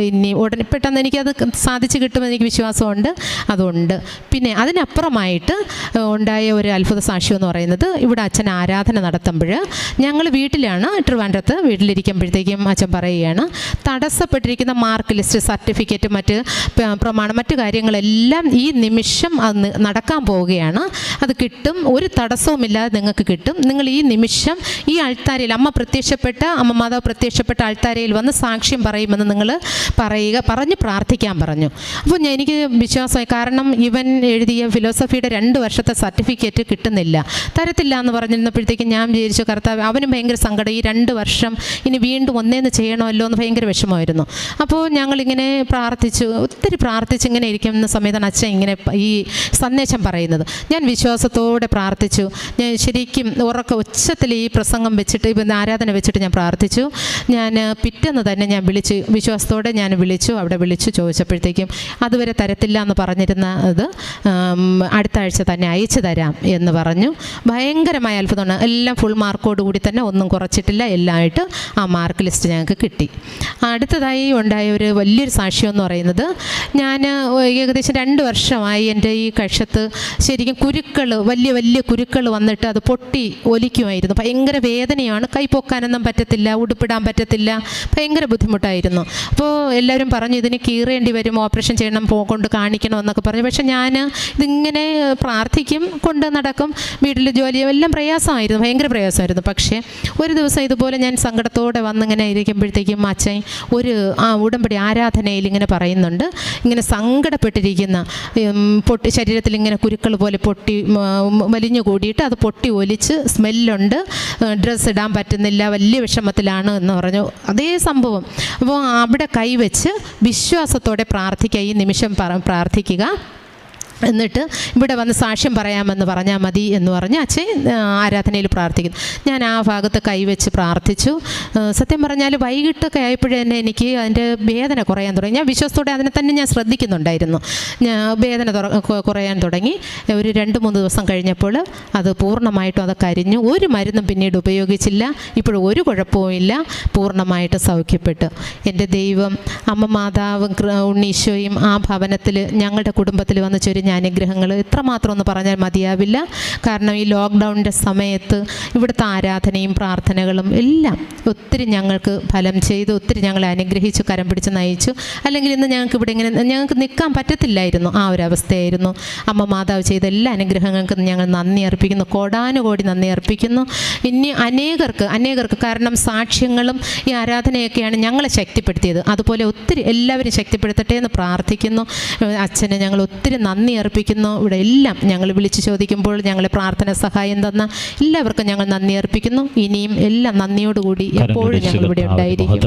Speaker 1: ഇനി ഉടനെ പെട്ടെന്ന് എനിക്കത് സാധിച്ചു കിട്ടുമെന്ന് എനിക്ക് വിശ്വാസമുണ്ട്. അതുകൊണ്ട് പിന്നെ അതിനപ്പുറമായിട്ട് ഉണ്ടായ ഒരു അത്ഭുത സാക്ഷ്യം എന്ന് പറയുന്നത്, ഇവിടെ അച്ഛൻ ആരാധന നടത്തുമ്പോൾ ഞങ്ങൾ വീട്ടിലാണ്, ട്രിവാൻഡ്രത്ത് വീട്ടിലിരിക്കുമ്പോഴത്തേക്കും അച്ഛൻ പറയുകയാണ്, തടസ്സപ്പെട്ടിരിക്കുന്ന മാർക്ക് ലിസ്റ്റ്, സർട്ടിഫിക്കറ്റ്, മറ്റ് പ്രമാണം, മറ്റു കാര്യങ്ങളെല്ലാം ഈ നിമിഷം അത് നടക്കാൻ പോവുകയാണ്. അത് കിട്ടും, ഒരു തടസ്സവുമില്ലാതെ നിങ്ങൾക്ക് കിട്ടും. നിങ്ങൾ ഈ നിമിഷം ഈ അൾത്താരയിൽ അമ്മ മാതാവ് പ്രത്യക്ഷപ്പെട്ട അൾത്താരയിൽ വന്ന് സാക്ഷ്യം പറയുമെന്ന് നിങ്ങൾ പറഞ്ഞ് പ്രാർത്ഥിക്കാൻ പറഞ്ഞു. അപ്പോൾ എനിക്ക് വിശ്വാസമായി. കാരണം ഇവൻ എഴുതിയ ഫിലോസഫിയുടെ 2 വർഷത്തെ സർട്ടിഫിക്കറ്റ് കിട്ടുന്നില്ല, തരത്തില്ല എന്ന് പറഞ്ഞിരുന്നപ്പോഴത്തേക്കും ഞാൻ വിചാരിച്ചു, കർത്താവ്, അവനും ഭയങ്കര സങ്കടം. ഈ 2 വർഷം ഇനി വീണ്ടും ഒന്നേന്ന് ചെയ്യണമല്ലോ എന്ന് ഭയങ്കര വിഷമമായിരുന്നു. അപ്പോൾ ഞങ്ങളിങ്ങനെ പ്രാർത്ഥിച്ചു, ഒത്തിരി പ്രാർത്ഥിച്ച് ഇങ്ങനെ ഇരിക്കുന്ന സമയത്താണ് അച്ഛൻ ഇങ്ങനെ ഈ സന്ദേശം പറയുന്നത്. ഞാൻ വിശ്വാസത്തോടെ പ്രാർത്ഥിച്ചു. ഞാൻ ശരിക്കും ഉച്ചത്തിൽ ഈ പ്രസംഗം വെച്ചിട്ട്, ഇപ്പം ആരാധന വെച്ചിട്ട് ഞാൻ പ്രാർത്ഥിച്ചു. ഞാൻ പിറ്റേന്ന് തന്നെ ഞാൻ വിളിച്ചു, വിശ്വാസത്തോടെ ഞാൻ വിളിച്ചു. അവിടെ വിളിച്ചു ചോദിച്ചപ്പോഴത്തേക്കും അതുവരെ തരത്തില്ല എന്ന് പറഞ്ഞിരുന്നത് അടുത്ത ആഴ്ച തന്നെ അയച്ചു തരാം എന്ന് പറഞ്ഞു. ഭയങ്കരമായ അത്ഭുതമാണ്. എല്ലാം ഫുൾ മാർക്കോട് കൂടി തന്നെ, ഒന്നും കുറച്ചിട്ടില്ല, എല്ലാമായിട്ട് ആ മാർക്ക് ലിസ്റ്റ് ഞങ്ങൾക്ക് കിട്ടി. അടുത്തതായി ഉണ്ടായ ഒരു വലിയൊരു സാക്ഷ്യം എന്ന് പറയുന്നത്, ഞാൻ ഏകദേശം 2 വർഷമായി എൻ്റെ ഈ കക്ഷത്ത് ശരിക്കും കുരുക്കൾ, വലിയ വലിയ കുരുക്കൾ വന്നിട്ട് അത് പൊട്ടി ഒലിക്കുമായിരുന്നു. ഭയങ്കര വേദനയാണ്, കൈ പൊക്കാനൊന്നും പറ്റത്തില്ല, ഉടുപ്പിടാൻ പറ്റത്തില്ല, ഭയങ്കര ബുദ്ധിമുട്ടായിരുന്നു. അപ്പോൾ എല്ലാവരും പറഞ്ഞു ഇതിന് കീറേണ്ടി വരും, ഓപ്പറേഷൻ ചെയ്യണം, കൊണ്ട് കാണിക്കണം എന്നൊക്കെ പറഞ്ഞു. പക്ഷേ ഞാൻ ഇതിങ്ങനെ പ്രാർത്ഥിക്കും, കൊണ്ട് നടക്കും, വീട്ടിൽ ജോലി എല്ലാം പ്രയാസമായിരുന്നു, ഭയങ്കര പ്രയാസമായിരുന്നു. പക്ഷേ ഒരു ദിവസം ഇതുപോലെ ഞാൻ സങ്കടത്തോടെ വന്നിങ്ങനെ ഇരിക്കുമ്പോഴത്തേക്കും അച്ഛൻ ഒരു ഉടമ്പടി ആരാധനയിൽ ഇങ്ങനെ പറയുന്നുണ്ട്, ഇങ്ങനെ സങ്കടപ്പെട്ടിരിക്കുന്ന ശരീരത്തിൽ ഇങ്ങനെ കുരുക്കൾ പോലെ പൊട്ടി വലിഞ്ഞു കൂടിയിട്ട് അത് പൊട്ടി ഒലിച്ച് സ്മെല്ലുണ്ട്, ഡ്രസ്സ് ഇടാൻ പറ്റുന്നില്ല, വലിയ വിഷമത്തിലാണ് എന്ന് പറഞ്ഞു. അതേ സംഭവം. അപ്പോൾ അവിടെ കൈവച്ച് വിശ്വാസത്തോടെ പ്രാർത്ഥിക്കുക, ഈ നിമിഷം പ്രാർത്ഥിക്കുക, എന്നിട്ട് ഇവിടെ വന്ന് സാക്ഷ്യം പറയാമെന്ന് പറഞ്ഞാൽ മതി എന്ന് പറഞ്ഞ് അച്ഛൻ ആരാധനയിൽ പ്രാർത്ഥിക്കുന്നു. ഞാൻ ആ ഭാഗത്ത് കൈവച്ച് പ്രാർത്ഥിച്ചു. സത്യം പറഞ്ഞാൽ വൈകിട്ടൊക്കെ ആയപ്പോഴേ തന്നെ എനിക്ക് അതിൻ്റെ വേദന കുറയാൻ തുടങ്ങി. ഞാൻ വിശ്വാസത്തോടെ അതിനെ തന്നെ ഞാൻ ശ്രദ്ധിക്കുന്നുണ്ടായിരുന്നു. വേദന കുറയാൻ തുടങ്ങി. ഒരു 2-3 ദിവസം കഴിഞ്ഞപ്പോൾ അത് പൂർണ്ണമായിട്ടും അത് കരിഞ്ഞു. ഒരു മരുന്നും പിന്നീട് ഉപയോഗിച്ചില്ല. ഇപ്പോഴും ഒരു കുഴപ്പവുമില്ല, പൂർണ്ണമായിട്ട് സൗഖ്യപ്പെട്ടു. എൻ്റെ ദൈവം, അമ്മ മാതാവും ഉണ്ണീശോയും ആ ഭവനത്തിൽ ഞങ്ങളുടെ കുടുംബത്തിൽ വന്ന് ചൊരിഞ്ഞ അനുഗ്രഹങ്ങൾ എത്രമാത്രം എന്ന് പറഞ്ഞാൽ മതിയാവില്ല. കാരണം ഈ ലോക്ക്ഡൗണിൻ്റെ സമയത്ത് ഇവിടുത്തെ ആരാധനയും പ്രാർത്ഥനകളും എല്ലാം ഒത്തിരി ഞങ്ങൾക്ക് ഫലം ചെയ്തു, ഒത്തിരി ഞങ്ങളെ അനുഗ്രഹിച്ചു, കരം പിടിച്ച് നയിച്ചു. അല്ലെങ്കിൽ ഇന്ന് ഞങ്ങൾക്ക് ഇവിടെ ഇങ്ങനെ ഞങ്ങൾക്ക് നിൽക്കാൻ പറ്റത്തില്ലായിരുന്നു, ആ ഒരു അവസ്ഥയായിരുന്നു. അമ്മ മാതാവ് ചെയ്ത എല്ലാ അനുഗ്രഹങ്ങൾക്കും ഞങ്ങൾ നന്ദി അർപ്പിക്കുന്നു, കോടാനുകോടി നന്ദി അർപ്പിക്കുന്നു. ഇനി അനേകർക്ക് കാരണം സാക്ഷ്യങ്ങളും ഈ ആരാധനയൊക്കെയാണ് ഞങ്ങളെ ശക്തിപ്പെടുത്തിയത്. അതുപോലെ ഒത്തിരി എല്ലാവരും ശക്തിപ്പെടുത്തട്ടെ എന്ന് പ്രാർത്ഥിക്കുന്നു. അച്ഛനെ ഞങ്ങൾ ഒത്തിരി നന്ദി അർപ്പിക്കുന്നു. ഇവിടെ എല്ലാം ഞങ്ങൾ വിളിച്ചു ചോദിക്കുമ്പോൾ ഞങ്ങളെ പ്രാർത്ഥന സഹായം തന്ന എല്ലാവർക്കും ഞങ്ങൾ നന്ദി അർപ്പിക്കുന്നു. ഇനിയും എല്ലാം നന്ദിയോടുകൂടി എപ്പോഴും ഞങ്ങൾ ഇവിടെ ഉണ്ടായിരിക്കും.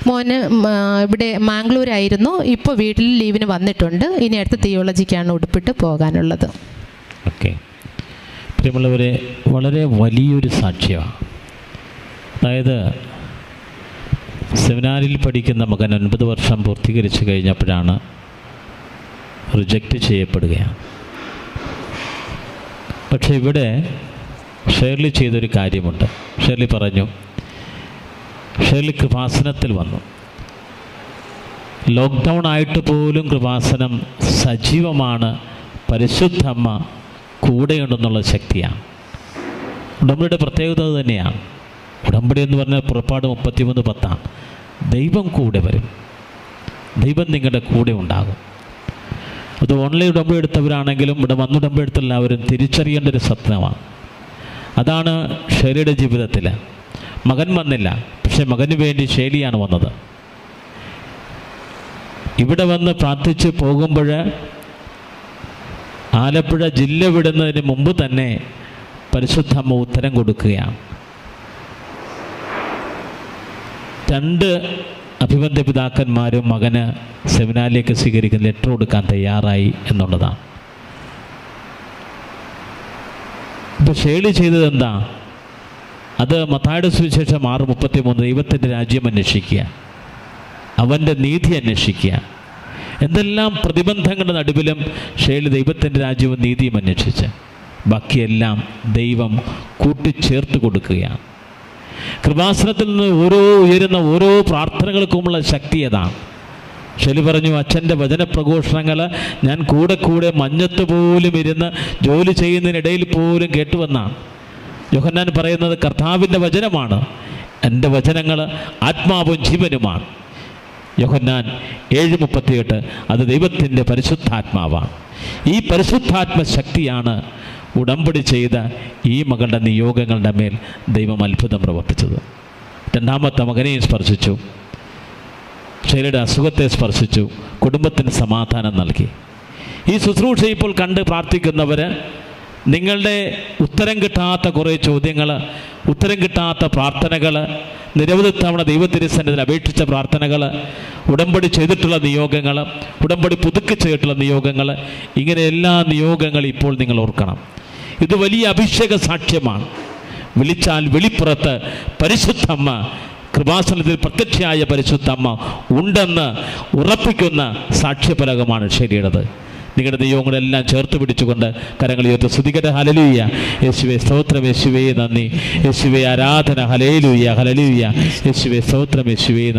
Speaker 1: മോന് ഇവിടെ മാംഗ്ലൂരായിരുന്നു, ഇപ്പോൾ വീട്ടിൽ ലീവിന് വന്നിട്ടുണ്ട്. ഇനി അടുത്ത തിയോളജിക്കാണ് ഉടുപ്പിട്ട് പോകാനുള്ളത്.
Speaker 2: ഓക്കെ, പ്രിയമുള്ളവരെ, വളരെ വലിയൊരു സാക്ഷ്യമാണ്. അതായത് സെമിനാരിൽ പഠിക്കുന്ന മകൻ 9 വർഷം പൂർത്തീകരിച്ച് കഴിഞ്ഞപ്പോഴാണ് റിജക്റ്റ് ചെയ്യപ്പെടുകയാണ്. പക്ഷേ ഇവിടെ ഷേർലി ചെയ്തൊരു കാര്യമുണ്ട്. ഷേർലി പറഞ്ഞു, ഷേർലി കൃപാസനത്തിൽ വന്നു. ലോക്ക്ഡൗൺ ആയിട്ട് പോലും കൃപാസനം സജീവമാണ്, പരിശുദ്ധമ്മ കൂടെയുണ്ടെന്നുള്ള ശക്തിയാണ്. ഉടമ്പടിയുടെ പ്രത്യേകത തന്നെയാണ്. ഉടമ്പടി എന്ന് പറഞ്ഞാൽ പുറപ്പാട് 33:10. ദൈവം കൂടെ വരും, ദൈവം നിങ്ങളുടെ കൂടെ ഉണ്ടാകും. അത് ഓൺലൈൻ ഉടമ്പടി എടുത്തവരാണെങ്കിലും ഇവിടെ വന്നുടമ്പടി എടുത്ത എല്ലാവരും തിരിച്ചറിയേണ്ട ഒരു സത്യമാണ്. അതാണ് ഷേലിയുടെ ജീവിതത്തിൽ. മകൻ വന്നില്ല, പക്ഷേ മകന് വേണ്ടി ഷേലിയാണ് വന്നത്. ഇവിടെ വന്ന് പ്രാർത്ഥിച്ച് പോകുമ്പോൾ ആലപ്പുഴ ജില്ല വിടുന്നതിന് മുമ്പ് തന്നെ പരിശുദ്ധമ്മ ഉത്തരം കൊടുക്കുകയാണ്. 2 അഭിബന്ധ പിതാക്കന്മാരും മകന് സെമിനാരിലേക്ക് സ്വീകരിക്കുന്ന ലെറ്റർ കൊടുക്കാൻ തയ്യാറായി എന്നുള്ളതാണ്. ഇപ്പോൾ ഷേലി ചെയ്തത് എന്താ? അത് മത്തായിയുടെ സുവിശേഷം 6:33, ദൈവത്തിൻ്റെ രാജ്യം അന്വേഷിക്കുക, അവൻ്റെ നീതി അന്വേഷിക്കുക. എന്തെല്ലാം പ്രതിബന്ധങ്ങളുടെ നടുവിലും ഷേലി ദൈവത്തിൻ്റെ രാജ്യവും നീതിയും അന്വേഷിച്ച് ബാക്കിയെല്ലാം ദൈവം കൂട്ടിച്ചേർത്ത് കൊടുക്കുകയാണ്. കൃപാസനത്തിൽ നിന്ന് ഉയരുന്ന ഓരോ പ്രാർത്ഥനകൾക്കുമുള്ള ശക്തി അതാണ്. ഷെലി പറഞ്ഞു, അച്ഛൻ്റെ വചനപ്രഘോഷണങ്ങൾ ഞാൻ കൂടെ മഞ്ഞത്ത് പോലും ഇരുന്ന് ജോലി ചെയ്യുന്നതിനിടയിൽ പോലും കേട്ടുവെന്നാണ്. യോഹന്നാൻ പറയുന്നത് കർത്താവിൻ്റെ വചനമാണ്, എൻ്റെ വചനങ്ങൾ ആത്മാവും ജീവനുമാണ്. യോഹന്നാൻ 7:38. അത് ദൈവത്തിൻ്റെ പരിശുദ്ധാത്മാവാണ്. ഈ പരിശുദ്ധാത്മ ശക്തിയാണ് ഉടമ്പടി ചെയ്ത ഈ മകളുടെ നിയോഗങ്ങളുടെ മേൽ ദൈവം അത്ഭുതം പ്രവർത്തിച്ചത്. 2ാമത്തെ മകനെയും സ്പർശിച്ചു, ഷേലിയുടെ അസുഖത്തെ സ്പർശിച്ചു, കുടുംബത്തിന് സമാധാനം നൽകി. ഈ ശുശ്രൂഷ ഇപ്പോൾ കണ്ട് പ്രാർത്ഥിക്കുന്നവർ നിങ്ങളുടെ ഉത്തരം കിട്ടാത്ത കുറേ ചോദ്യങ്ങൾ, ഉത്തരം കിട്ടാത്ത പ്രാർത്ഥനകൾ, നിരവധി തവണ ദൈവത്തിരുസന്നിധിയിൽ അപേക്ഷിച്ച പ്രാർത്ഥനകൾ, ഉടമ്പടി ചെയ്തിട്ടുള്ള നിയോഗങ്ങൾ, ഉടമ്പടി പുതുക്കി ചെയ്തിട്ടുള്ള നിയോഗങ്ങൾ, ഇങ്ങനെ എല്ലാ നിയോഗങ്ങളും ഇപ്പോൾ നിങ്ങൾ ഓർക്കണം. ഇത് വലിയ അഭിഷേക സാക്ഷ്യമാണ്. വിളിച്ചാൽ വെളിപ്പുറത്ത് പരിശുദ്ധമ്മ കൃപാസനത്തിൽ പ്രത്യക്ഷയായ പരിശുദ്ധമ്മ ഉണ്ടെന്ന് ഉറപ്പിക്കുന്ന സാക്ഷ്യഫലകമാണ് ശരിയുള്ളത്. നിങ്ങളുടെ ദൈവങ്ങളെല്ലാം ചേർത്ത് പിടിച്ചുകൊണ്ട് കരങ്ങൾ ഉയർത്തി സ്തുതിക്കട്ടെ. ഹല്ലേലൂയ. യേശുവേ സ്തോത്രം, യേശുവേ നന്ദി, യേശുവേ ആരാധന. Hallelujah, hallelujah. യേശുവേ സ്തോത്രം, യേശുവേ നന്ദി.